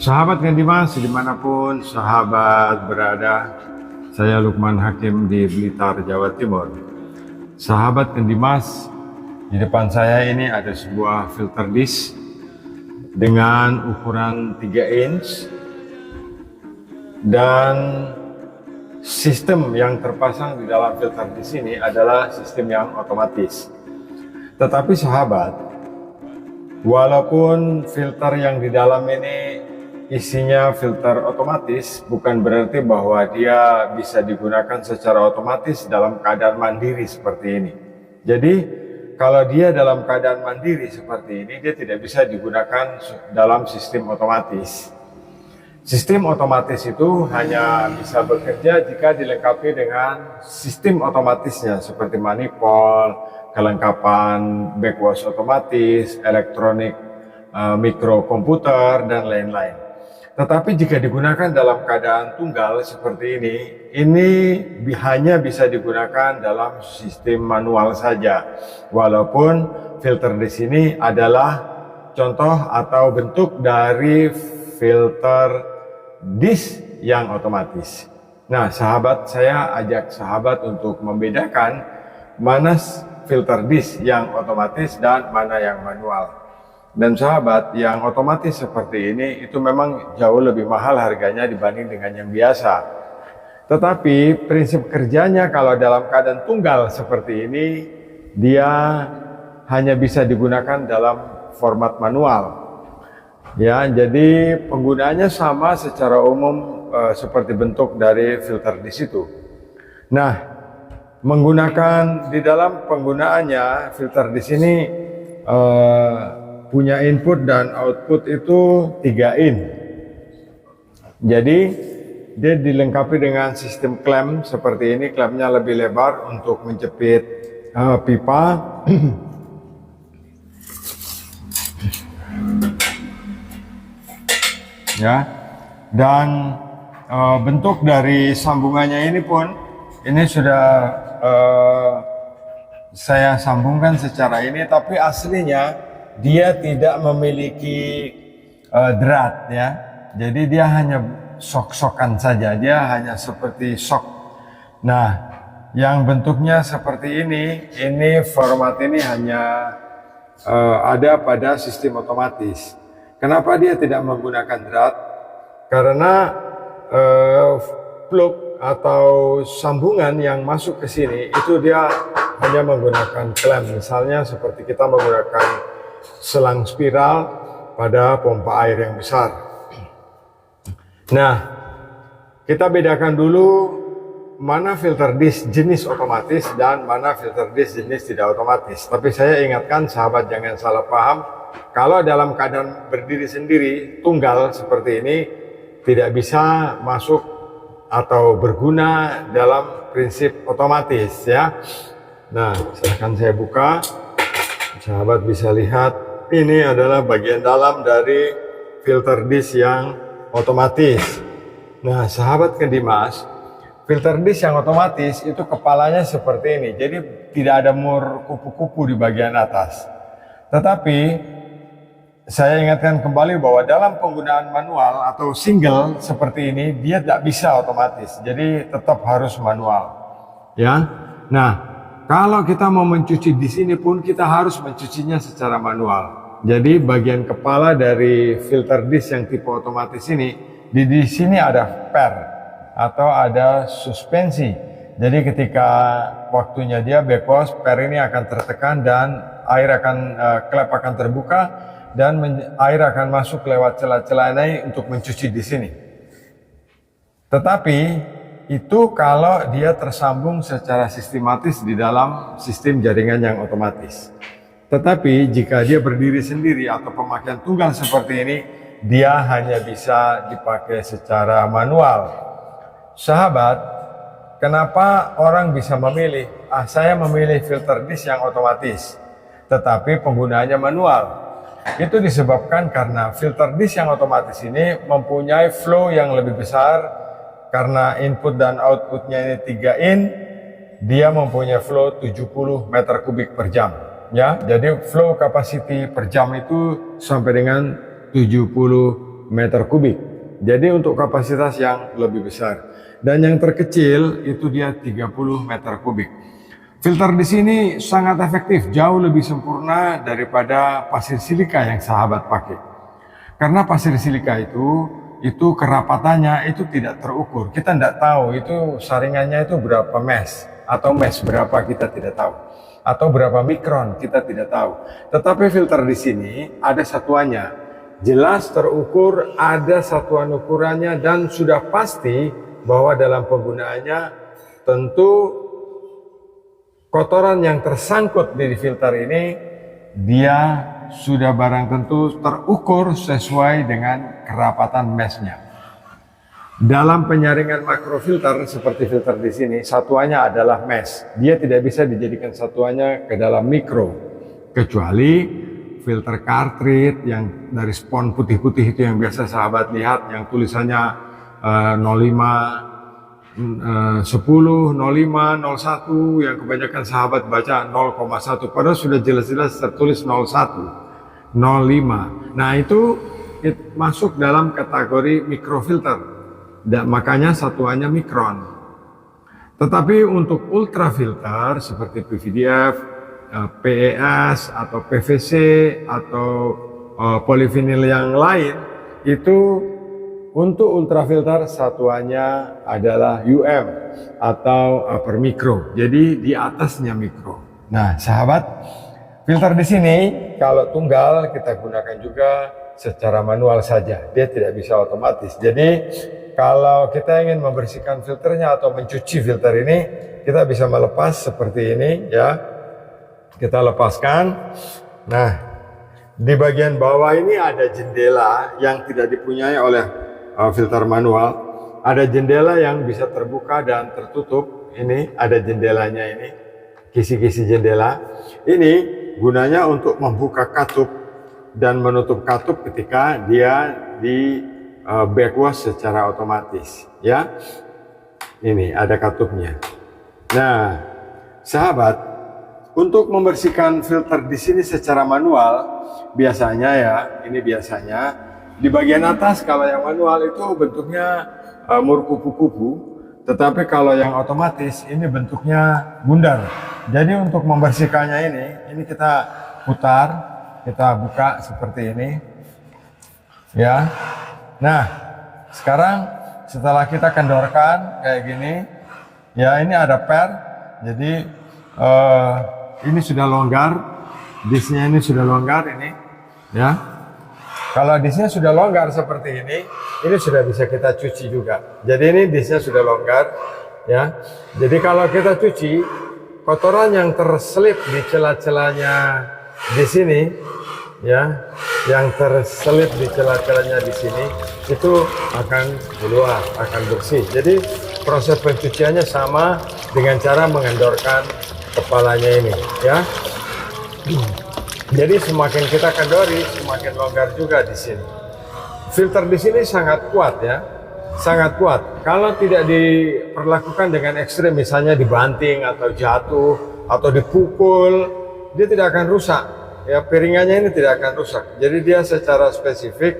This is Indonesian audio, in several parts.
Sahabat Dimas, dimanapun sahabat berada, saya Lukman Hakim di Blitar, Jawa Timur. Sahabat Dimas, di depan saya ini ada sebuah filter disk dengan ukuran 3 inch dan sistem yang terpasang di dalam filter disk ini adalah sistem yang otomatis. Tetapi sahabat, walaupun filter yang di dalam ini isinya filter otomatis, bukan berarti bahwa dia bisa digunakan secara otomatis dalam keadaan mandiri seperti ini. Jadi kalau dia dalam keadaan mandiri seperti ini, dia tidak bisa digunakan dalam sistem otomatis. Sistem otomatis itu hanya bisa bekerja jika dilengkapi dengan sistem otomatisnya seperti manifold, kelengkapan backwash otomatis, elektronik, mikrokomputer, dan lain-lain. Tetapi jika digunakan dalam keadaan tunggal seperti ini hanya bisa digunakan dalam sistem manual saja. Walaupun filter di sini adalah contoh atau bentuk dari filter disk yang otomatis. Nah, sahabat, saya ajak sahabat untuk membedakan mana filter disk yang otomatis dan mana yang manual. Dan sahabat, yang otomatis seperti ini itu memang jauh lebih mahal harganya dibanding dengan yang biasa. Tetapi prinsip kerjanya kalau dalam keadaan tunggal seperti ini, dia hanya bisa digunakan dalam format manual. Ya, jadi penggunaannya sama secara umum seperti bentuk dari filter di situ. Nah, menggunakan di dalam penggunaannya filter di sini punya input dan output itu 3 in. Jadi dia dilengkapi dengan sistem klem seperti ini. Klemnya lebih lebar untuk menjepit pipa. Ya, dan bentuk dari sambungannya ini pun ini sudah saya sambungkan secara ini, tapi aslinya dia tidak memiliki drat, ya. Jadi dia hanya sok-sokan saja, dia hanya seperti sok. Nah, yang bentuknya seperti ini format ini hanya ada pada sistem otomatis. Kenapa dia tidak menggunakan drat? Karena plug atau sambungan yang masuk ke sini itu dia hanya menggunakan klem. Misalnya seperti kita menggunakan selang spiral pada pompa air yang besar. Nah, kita bedakan dulu mana filter disk jenis otomatis dan mana filter disk jenis tidak otomatis. Tapi saya ingatkan sahabat jangan salah paham, kalau dalam keadaan berdiri sendiri tunggal seperti ini tidak bisa masuk atau berguna dalam prinsip otomatis, ya. Nah, silahkan saya buka. Sahabat bisa lihat, ini adalah bagian dalam dari filter disk yang otomatis. Nah, sahabat Dimas, filter disk yang otomatis itu kepalanya seperti ini. Jadi tidak ada mur kupu-kupu di bagian atas. Tetapi saya ingatkan kembali bahwa dalam penggunaan manual atau single seperti ini, dia tidak bisa otomatis. Jadi tetap harus manual. Ya. Nah, kalau kita mau mencuci di sini pun kita harus mencucinya secara manual. Jadi bagian kepala dari filter disk yang tipe otomatis ini, di sini ada per atau ada suspensi. Jadi ketika waktunya dia backwash, per ini akan tertekan dan klep akan terbuka dan air akan masuk lewat celah-celah ini untuk mencuci di sini. Tetapi itu kalau dia tersambung secara sistematis di dalam sistem jaringan yang otomatis. Tetapi jika dia berdiri sendiri atau pemakaian tunggal seperti ini, dia hanya bisa dipakai secara manual. Sahabat, kenapa orang bisa memilih? Saya memilih filter disk yang otomatis, tetapi penggunaannya manual. Itu disebabkan karena filter disk yang otomatis ini mempunyai flow yang lebih besar. Karena input dan outputnya ini 3 in, dia mempunyai flow 70 meter kubik per jam. Ya, jadi flow capacity per jam itu sampai dengan 70 meter kubik. Jadi untuk kapasitas yang lebih besar. Dan yang terkecil itu dia 30 meter kubik. Filter di sini sangat efektif, jauh lebih sempurna daripada pasir silika yang sahabat pakai. Karena pasir silika itu kerapatannya itu tidak terukur. Kita tidak tahu itu saringannya itu berapa mesh atau mesh berapa kita tidak tahu. Atau berapa mikron kita tidak tahu. Tetapi filter di sini ada satuannya. Jelas terukur, ada satuan ukurannya dan sudah pasti bahwa dalam penggunaannya tentu kotoran yang tersangkut di filter ini dia sudah barang tentu terukur sesuai dengan kerapatan meshnya. Dalam penyaringan makrofilter seperti filter di sini, satuannya adalah mesh. Dia tidak bisa dijadikan satuannya ke dalam mikro, kecuali filter cartridge yang dari spon putih-putih itu yang biasa sahabat lihat, yang tulisannya 05, 10, 05, 01, yang kebanyakan sahabat baca 0,1 padahal sudah jelas-jelas tertulis 01, 05. Nah itu masuk dalam kategori mikrofilter dan makanya satuannya mikron. Tetapi untuk ultrafilter seperti PVDF, PES atau PVC atau polivinil yang lain itu untuk ultrafilter satuannya adalah UM atau upper mikro. Jadi di atasnya mikro. Nah, sahabat, filter di sini kalau tunggal kita gunakan juga secara manual saja. Dia tidak bisa otomatis. Jadi kalau kita ingin membersihkan filternya atau mencuci filter ini, kita bisa melepas seperti ini ya. Kita lepaskan. Nah, di bagian bawah ini ada jendela yang tidak dipunyai oleh filter manual. Ada jendela yang bisa terbuka dan tertutup. Ini ada jendelanya ini, kisi-kisi jendela. Ini gunanya untuk membuka katup dan menutup katup ketika dia di backwash secara otomatis. Ya, ini ada katupnya. Nah, sahabat, untuk membersihkan filter di sini secara manual, biasanya ya, ini biasanya di bagian atas kalau yang manual itu bentuknya mur kupu-kupu, tetapi kalau yang otomatis ini bentuknya bundar. Jadi untuk membersihkannya ini kita putar, kita buka seperti ini, ya. Nah, sekarang setelah kita kendorkan kayak gini, ya ini ada per, jadi ini sudah longgar, disknya ini sudah longgar ini, ya. Kalau disknya sudah longgar seperti ini sudah bisa kita cuci juga. Jadi ini disknya sudah longgar, ya. Jadi kalau kita cuci, kotoran yang terselip di celah-celahnya di sini, ya, yang terselip di celah-celahnya di sini itu akan keluar, akan bersih. Jadi proses pencuciannya sama dengan cara mengendorkan kepalanya ini, ya. Jadi semakin kita kendori, semakin longgar juga di sini. Filter di sini sangat kuat ya, sangat kuat. Kalau tidak diperlakukan dengan ekstrim, misalnya dibanting atau jatuh atau dipukul, dia tidak akan rusak. Ya, piringannya ini tidak akan rusak. Jadi dia secara spesifik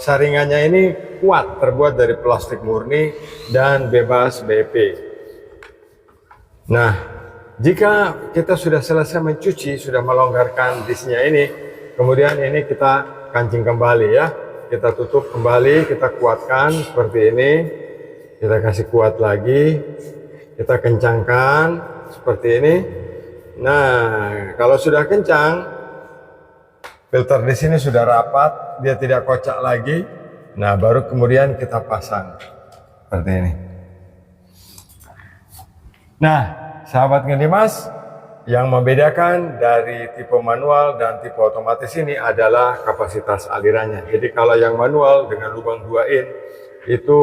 saringannya ini kuat, terbuat dari plastik murni dan bebas BP. Nah, jika kita sudah selesai mencuci, sudah melonggarkan disknya ini, kemudian ini kita kancing kembali ya. Kita tutup kembali, kita kuatkan seperti ini. Kita kasih kuat lagi. Kita kencangkan seperti ini. Nah, kalau sudah kencang, filter di sini sudah rapat, dia tidak kocak lagi. Nah, baru kemudian kita pasang seperti ini. Nah, sahabat Ngedimas, yang membedakan dari tipe manual dan tipe otomatis ini adalah kapasitas alirannya. Jadi kalau yang manual dengan lubang 2 in itu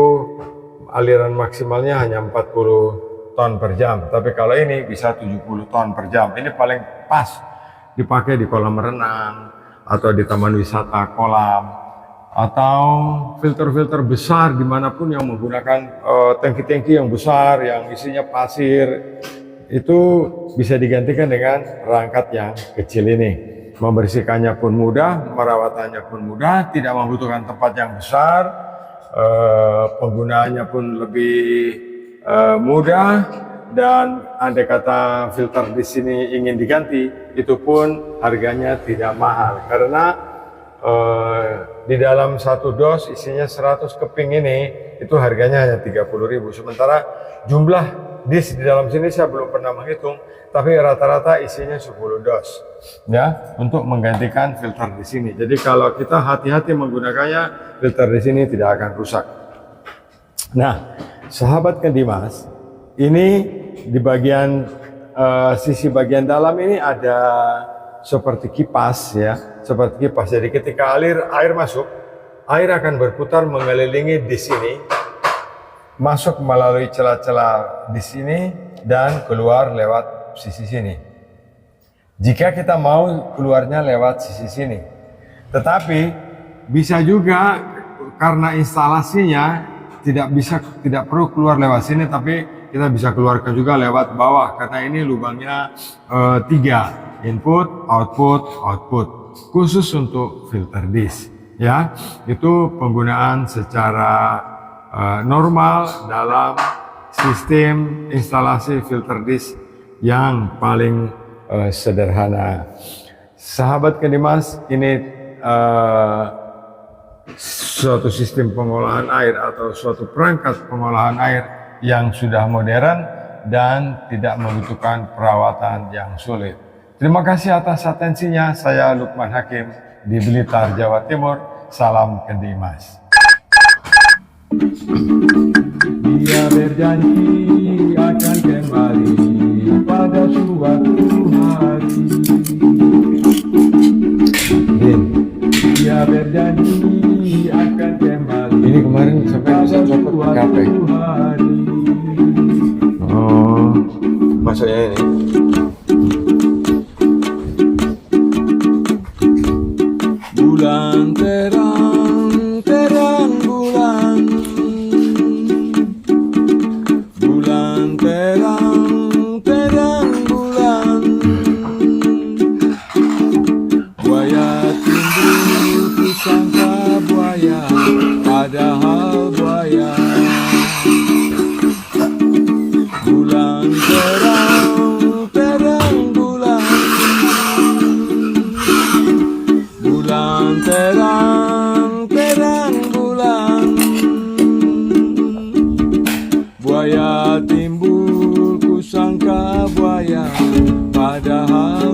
aliran maksimalnya hanya 40 ton per jam. Tapi kalau ini bisa 70 ton per jam. Ini paling pas dipakai di kolam renang atau di taman wisata kolam atau filter-filter besar dimanapun yang menggunakan tangki-tangki yang besar yang isinya pasir. Itu bisa digantikan dengan perangkat yang kecil ini. Membersihkannya pun mudah, merawatannya pun mudah, tidak membutuhkan tempat yang besar, penggunaannya pun lebih mudah, dan andai kata filter di sini ingin diganti, itu pun harganya tidak mahal karena di dalam satu dos isinya 100 keping ini itu harganya hanya 30.000. Sementara jumlah disk di dalam sini saya belum pernah menghitung, tapi rata-rata isinya 10 dos ya untuk menggantikan filter di sini. Jadi kalau kita hati-hati menggunakannya, filter di sini tidak akan rusak. Nah, sahabat Kendimas, ini di bagian sisi bagian dalam ini ada seperti kipas ya, seperti kipas. Jadi ketika air masuk, air akan berputar mengelilingi di sini, masuk melalui celah-celah di sini dan keluar lewat sisi sini. Jika kita mau keluarnya lewat sisi sini, tetapi bisa juga karena instalasinya tidak perlu keluar lewat sini, tapi kita bisa keluarkan juga lewat bawah karena ini lubangnya 3, input, output, khusus untuk filter disk ya. Itu penggunaan secara normal dalam sistem instalasi filter disk yang paling sederhana. Sahabat Kendimas, ini suatu sistem pengolahan air atau suatu perangkat pengolahan air yang sudah modern dan tidak membutuhkan perawatan yang sulit. Terima kasih atas atensinya. Saya Lukman Hakim di Blitar, Jawa Timur. Salam Kendimas. Dia berjanji akan kembali pada suatu hari. Dia berjanji akan kembali. Ini kemarin sampai bisa copot HP. Oh, masuknya ini. Bulan terang, terang bulan. Bulan terang, terang bulan. Buaya timbul, kusangka buaya, padahal buaya. Bulan terang, terang bulan. Bulan terang, terang bulan. Buaya timbul, kusangka buaya, padahal